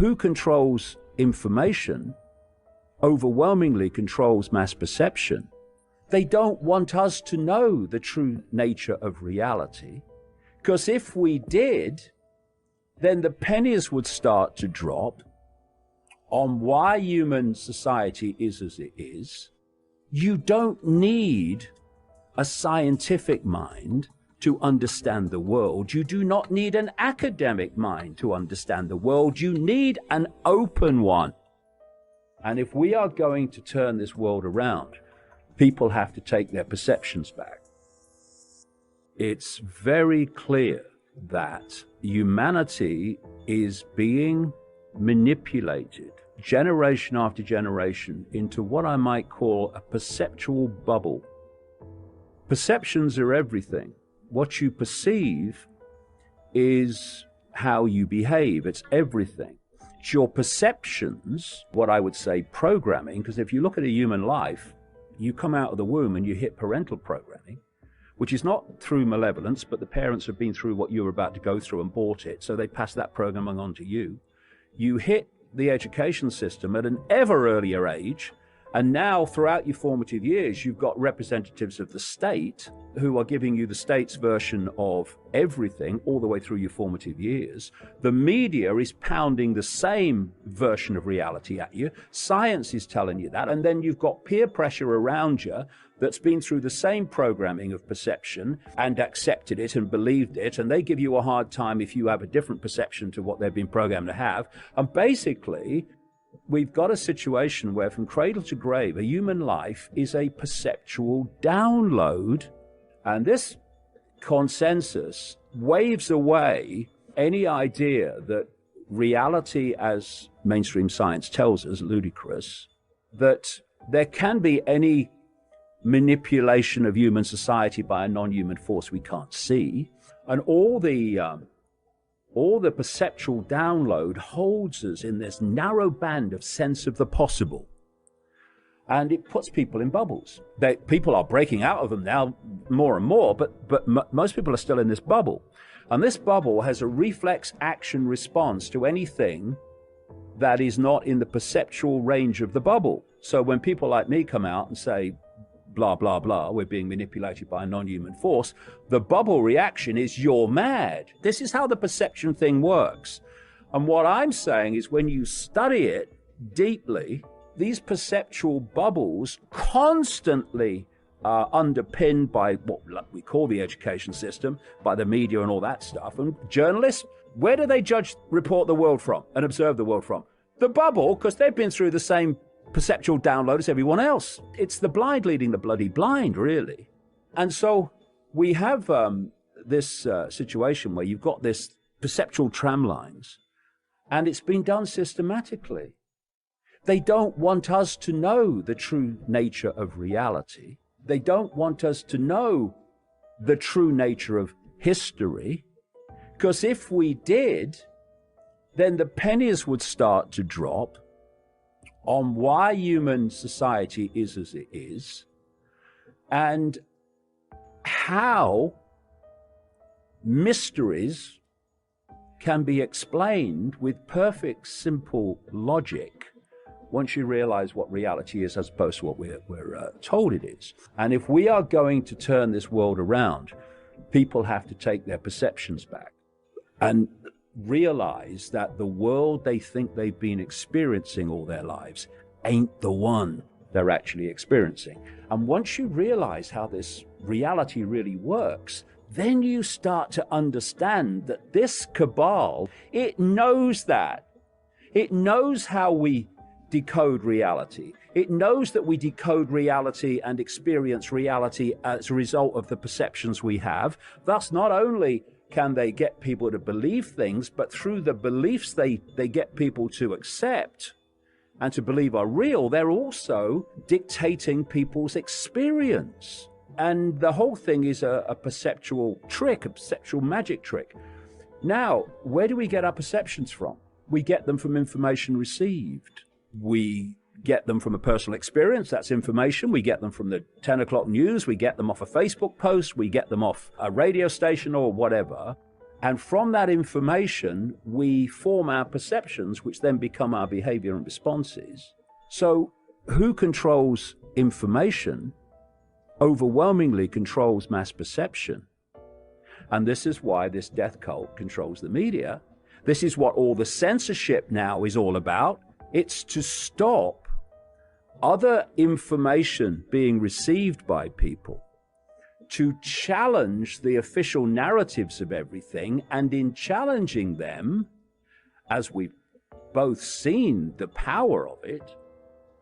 who controls information overwhelmingly controls mass perception. They don't want us to know the true nature of reality, because if we did, then the pennies would start to drop on why human society is as it is. You don't need a scientific mind to understand the world. You do not need an academic mind to understand the world. You need an open one. And if we are going to turn this world around, people have to take their perceptions back. It's very clear that humanity is being manipulated generation after generation into what I might call a perceptual bubble. Perceptions are everything. What you perceive is how you behave. It's everything. It's your perceptions, what I would say programming, because if you look at a human life, you come out of the womb and you hit parental programming, which is not through malevolence, but the parents have been through what you were about to go through and bought it, so they pass that programming on to you. You hit the education system at an ever earlier age, and now throughout your formative years, you've got representatives of the state who are giving you the state's version of everything all the way through your formative years. The media is pounding the same version of reality at you. Science is telling you that. And then you've got peer pressure around you that's been through the same programming of perception and accepted it and believed it. And they give you a hard time if you have a different perception to what they've been programmed to have. And basically, we've got a situation where from cradle to grave, a human life is a perceptual download. And this consensus waves away any idea that reality, as mainstream science tells us, ludicrous, that there can be any manipulation of human society by a non-human force we can't see. And all the perceptual download holds us in this narrow band of sense of the possible. And it puts people in bubbles. People are breaking out of them now more and more, but most people are still in this bubble. And this bubble has a reflex action response to anything that is not in the perceptual range of the bubble. So when people like me come out and say, blah, blah, blah, we're being manipulated by a non-human force, the bubble reaction is, you're mad. This is how the perception thing works. And what I'm saying is when you study it deeply, these perceptual bubbles constantly are underpinned by what we call the education system, by the media and all that stuff. And journalists, where do they report the world from and observe the world from? The bubble, because they've been through the same perceptual download as everyone else. It's the blind leading the bloody blind, really. And so we have this situation where you've got this perceptual tram lines, and it's been done systematically. They don't want us to know the true nature of reality. They don't want us to know the true nature of history, because if we did, then the pennies would start to drop on why human society is as it is, and how mysteries can be explained with perfect, simple logic once you realize what reality is as opposed to what we're told it is. And if we are going to turn this world around, people have to take their perceptions back and realize that the world they think they've been experiencing all their lives ain't the one they're actually experiencing. And once you realize how this reality really works, then you start to understand that this cabal, it knows that. It knows how we decode reality. It knows that we decode reality and experience reality as a result of the perceptions we have. Thus, not only can they get people to believe things, but through the beliefs they get people to accept and to believe are real, they're also dictating people's experience. And the whole thing is a perceptual trick, a perceptual magic trick. Now, where do we get our perceptions from? We get them from information received. We get them from a personal experience, that's information. We get them from the 10 o'clock news. We get them off a Facebook post. We get them off a radio station or whatever. And from that information, we form our perceptions, which then become our behavior and responses. So who controls information overwhelmingly controls mass perception. And this is why this death cult controls the media. This is what all the censorship now is all about. It's to stop other information being received by people, to challenge the official narratives of everything, and in challenging them, as we've both seen the power of it,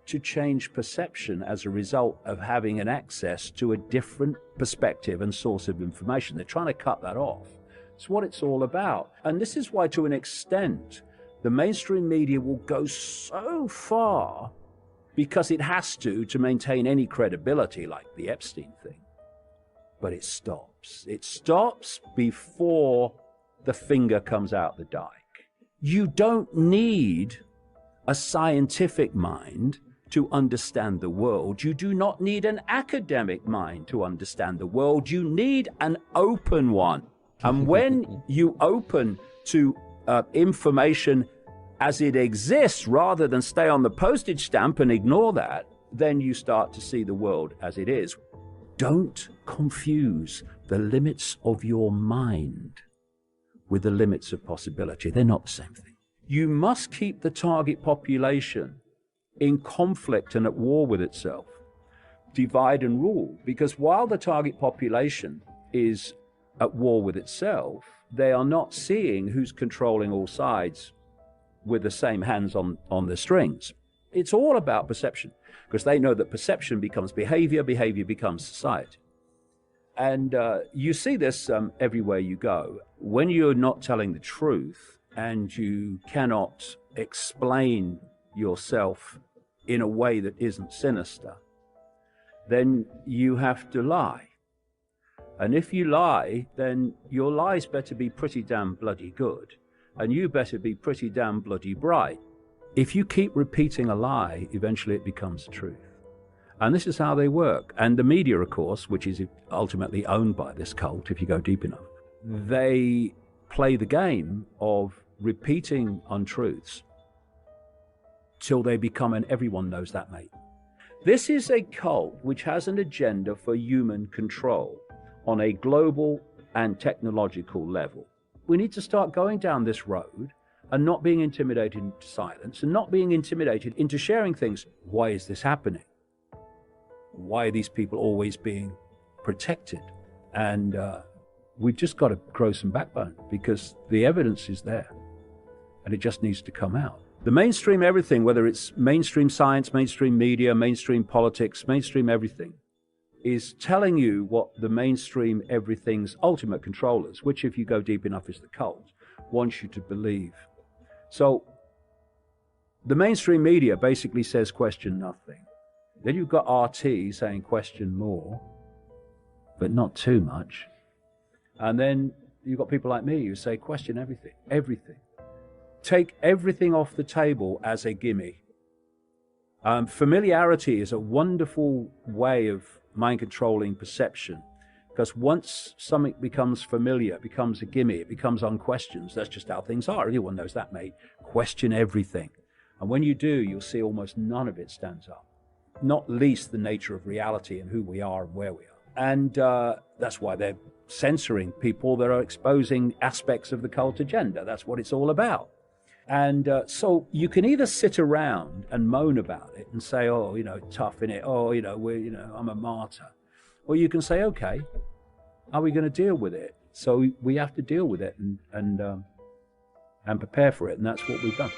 to change perception as a result of having an access to a different perspective and source of information. They're trying to cut that off. It's what it's all about. And this is why, to an extent, the mainstream media will go so far, because it has to maintain any credibility, like the Epstein thing. But it stops. It stops before the finger comes out the dike. You don't need a scientific mind to understand the world. You do not need an academic mind to understand the world. You need an open one. And when you open to information as it exists, rather than stay on the postage stamp and ignore that, then you start to see the world as it is. Don't confuse the limits of your mind with the limits of possibility. They're not the same thing. You must keep the target population in conflict and at war with itself. Divide and rule. Because while the target population is at war with itself, they are not seeing who's controlling all sides with the same hands on the strings. It's all about perception, because they know that perception becomes behavior, behavior becomes society. And you see this everywhere you go. When you're not telling the truth and you cannot explain yourself in a way that isn't sinister, then you have to lie. And if you lie, then your lies better be pretty damn bloody good, and you better be pretty damn bloody bright. If you keep repeating a lie, eventually it becomes the truth. And this is how they work. And the media, of course, which is ultimately owned by this cult, if you go deep enough, they play the game of repeating untruths till they become an everyone knows that mate. This is a cult which has an agenda for human control on a global and technological level. We need to start going down this road and not being intimidated into silence and not being intimidated into sharing things. Why is this happening? Why are these people always being protected? And we've just got to grow some backbone, because the evidence is there and it just needs to come out. The mainstream everything, whether it's mainstream science, mainstream media, mainstream politics, mainstream everything, is telling you what the mainstream everything's ultimate controllers, which if you go deep enough is the cult, wants you to believe. So the mainstream media basically says question nothing. Then you've got RT saying question more, but not too much. And then you've got people like me who say question everything, everything. Take everything off the table as a gimme. Familiarity is a wonderful way of mind-controlling perception, because once something becomes familiar, it becomes a gimme, it becomes unquestioned. That's just how things are. Everyone knows that, mate. Question everything. And when you do, you'll see almost none of it stands up, not least the nature of reality and who we are and where we are. And that's why they're censoring people that are exposing aspects of the cult agenda. That's what it's all about. And so you can either sit around and moan about it and say, oh, tough innit? Oh, I'm a martyr. Or you can say, okay, are we going to deal with it? So we have to deal with it and prepare for it. And that's what we've done.